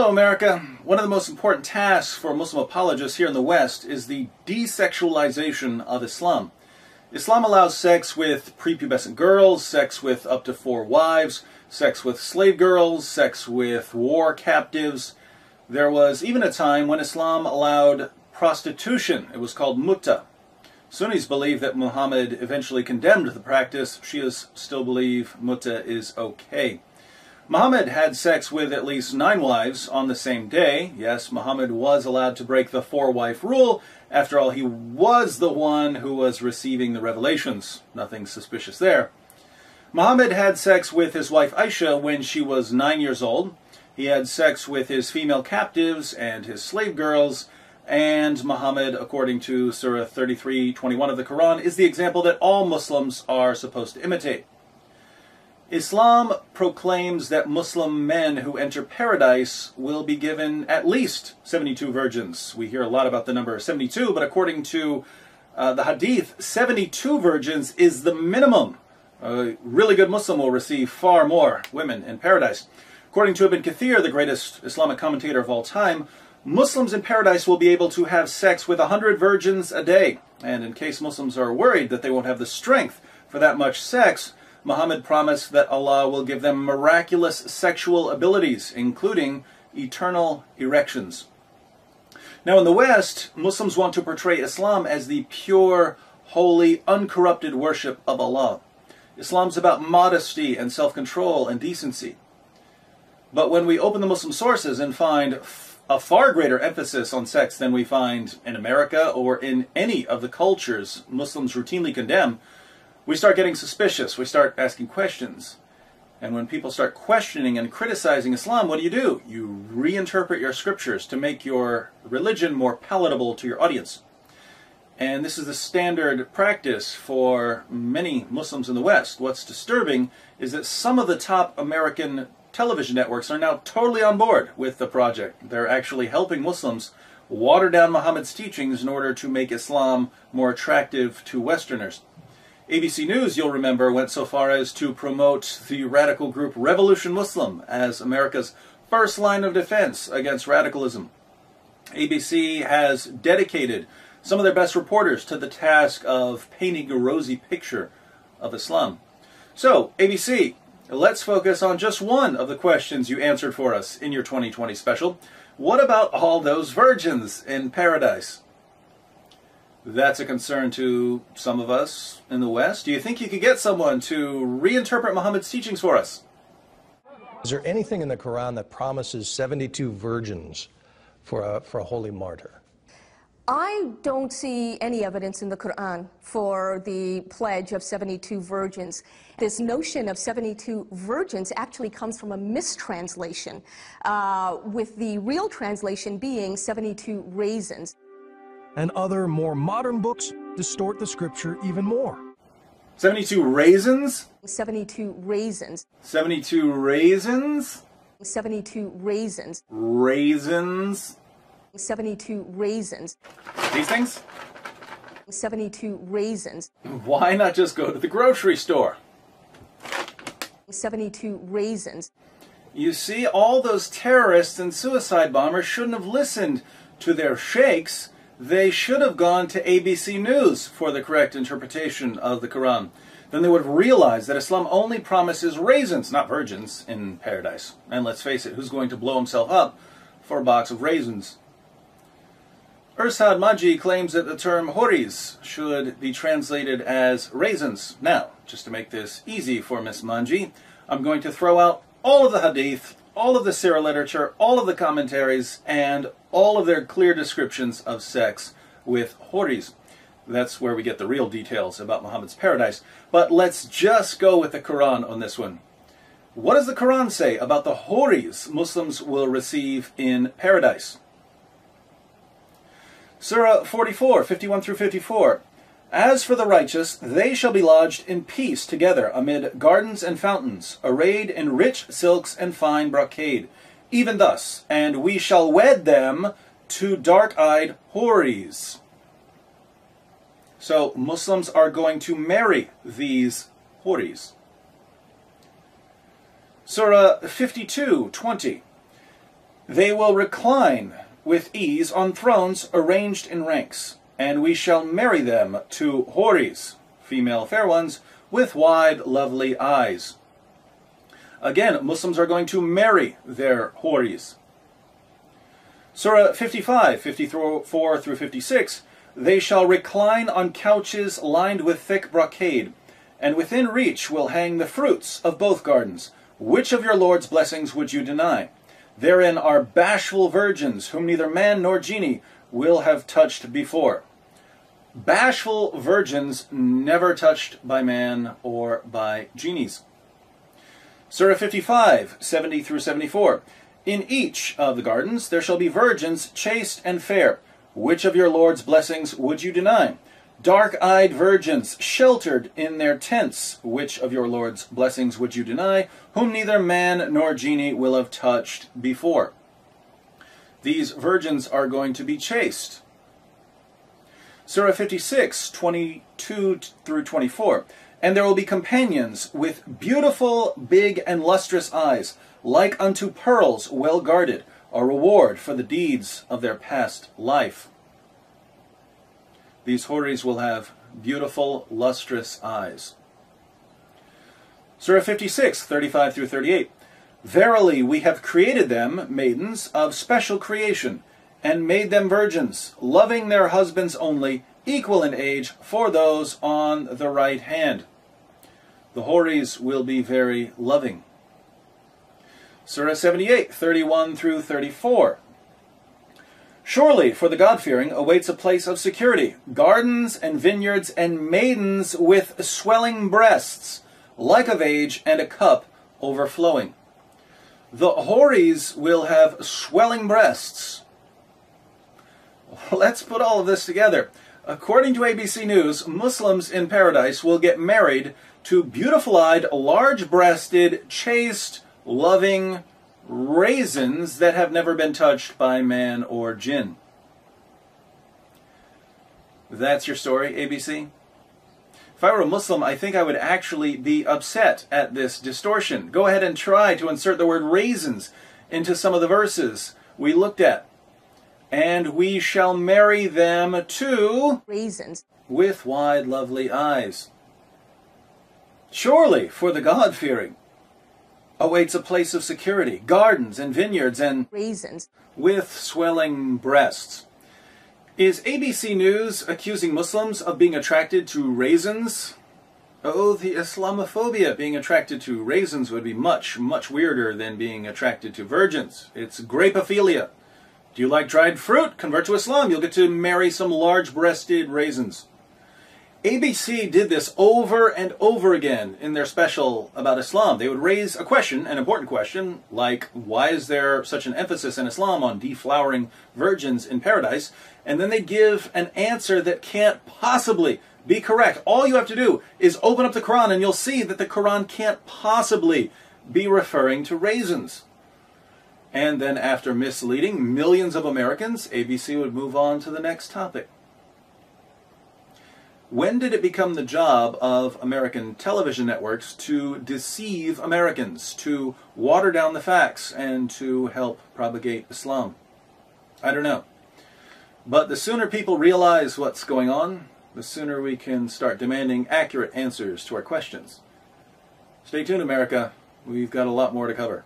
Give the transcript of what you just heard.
Hello America. One of the most important tasks for Muslim apologists here in the West is the desexualization of Islam. Islam allows sex with prepubescent girls, sex with up to 4 wives, sex with slave girls, sex with war captives. There was even a time when Islam allowed prostitution. It was called mutta. Sunnis believe that Muhammad eventually condemned the practice. Shias still believe mutta is okay. Muhammad had sex with at least 9 wives on the same day. Yes, Muhammad was allowed to break the 4-wife rule. After all, he was the one who was receiving the revelations. Nothing suspicious there. Muhammad had sex with his wife Aisha when she was 9 years old. He had sex with his female captives and his slave girls. And Muhammad, according to Surah 33:21 of the Quran, is the example that all Muslims are supposed to imitate. Islam proclaims that Muslim men who enter paradise will be given at least 72 virgins. We hear a lot about the number 72, but according to the Hadith, 72 virgins is the minimum. A really good Muslim will receive far more women in paradise. According to Ibn Kathir, the greatest Islamic commentator of all time, Muslims in paradise will be able to have sex with 100 virgins a day. And in case Muslims are worried that they won't have the strength for that much sex, Muhammad promised that Allah will give them miraculous sexual abilities, including eternal erections. Now in the West, Muslims want to portray Islam as the pure, holy, uncorrupted worship of Allah. Islam's about modesty and self-control and decency. But when we open the Muslim sources and find a far greater emphasis on sex than we find in America or in any of the cultures Muslims routinely condemn, we start getting suspicious. We start asking questions. And when people start questioning and criticizing Islam, what do? You reinterpret your scriptures to make your religion more palatable to your audience. And this is the standard practice for many Muslims in the West. What's disturbing is that some of the top American television networks are now totally on board with the project. They're actually helping Muslims water down Muhammad's teachings in order to make Islam more attractive to Westerners. ABC News, you'll remember, went so far as to promote the radical group Revolution Muslim as America's first line of defense against radicalism. ABC has dedicated some of their best reporters to the task of painting a rosy picture of Islam. So, ABC, let's focus on just one of the questions you answered for us in your 2020 special. What about all those virgins in paradise? That's a concern to some of us in the West. Do you think you could get someone to reinterpret Muhammad's teachings for us? Is there anything in the Quran that promises 72 virgins for a holy martyr? I don't see any evidence in the Quran for the pledge of 72 virgins. This notion of 72 virgins actually comes from a mistranslation, with the real translation being 72 raisins. And other more modern books distort the scripture even more. 72 raisins? 72 raisins. 72 raisins? 72 raisins. Raisins? 72 raisins. These things? 72 raisins. Why not just go to the grocery store? 72 raisins. You see, all those terrorists and suicide bombers shouldn't have listened to their sheikhs. They should have gone to ABC News for the correct interpretation of the Quran. Then they would have realized that Islam only promises raisins, not virgins, in paradise. And let's face it, who's going to blow himself up for a box of raisins? Irsad Maji claims that the term horis should be translated as raisins. Now, just to make this easy for Miss Manji, I'm going to throw out all of the hadith, all of the Serio literature, all of the commentaries, and all of their clear descriptions of sex with horis. That's where we get the real details about Muhammad's paradise. But let's just go with the Quran on this one. What does the Quran say about the horis Muslims will receive in paradise? Surah 44, 51 through 54. As for the righteous, they shall be lodged in peace together amid gardens and fountains, arrayed in rich silks and fine brocade. Even thus, and we shall wed them to dark-eyed houris. So Muslims are going to marry these houris. Surah 52:20. They will recline with ease on thrones arranged in ranks, and we shall marry them to houris, female fair ones, with wide, lovely eyes. Again, Muslims are going to marry their houris. Surah 55, 54 through 56, they shall recline on couches lined with thick brocade, and within reach will hang the fruits of both gardens. Which of your Lord's blessings would you deny? Therein are bashful virgins, whom neither man nor genie will have touched before. Bashful virgins never touched by man or by genies. Surah 55, 70 through 74. In each of the gardens there shall be virgins chaste and fair. Which of your Lord's blessings would you deny? Dark-eyed virgins, sheltered in their tents. Which of your Lord's blessings would you deny? Whom neither man nor genie will have touched before. These virgins are going to be chaste. Surah 56, 22 through 24. And there will be companions with beautiful, big, and lustrous eyes, like unto pearls well guarded, a reward for the deeds of their past life. These houris will have beautiful, lustrous eyes. Surah 56, 35 through 38. Verily, we have created them, maidens, of special creation, and made them virgins, loving their husbands only, equal in age, for those on the right hand. The houris will be very loving. Surah 78, 31 through 34. Surely, for the God-fearing awaits a place of security, gardens and vineyards and maidens with swelling breasts, like of age, and a cup overflowing. The houris will have swelling breasts. Let's put all of this together. According to ABC News, Muslims in paradise will get married to beautiful-eyed, large-breasted, chaste, loving raisins that have never been touched by man or jinn. That's your story, ABC? If I were a Muslim, I think I would actually be upset at this distortion. Go ahead and try to insert the word raisins into some of the verses we looked at. And we shall marry them to Raisins. With wide, lovely eyes. Surely, for the God-fearing awaits a place of security, gardens and vineyards and Raisins. with swelling breasts. Is ABC News accusing Muslims of being attracted to raisins? Oh, the Islamophobia. Being attracted to raisins would be much, much weirder than being attracted to virgins. It's grapophilia. Do you like dried fruit? Convert to Islam. You'll get to marry some large-breasted raisins. ABC did this over and over again in their special about Islam. They would raise a question, an important question, like, why is there such an emphasis in Islam on deflowering virgins in paradise? And then they give an answer that can't possibly be correct. All you have to do is open up the Quran and you'll see that the Quran can't possibly be referring to raisins. And then after misleading millions of Americans, ABC would move on to the next topic. When did it become the job of American television networks to deceive Americans, to water down the facts, and to help propagate Islam? I don't know. But the sooner people realize what's going on, the sooner we can start demanding accurate answers to our questions. Stay tuned, America. We've got a lot more to cover.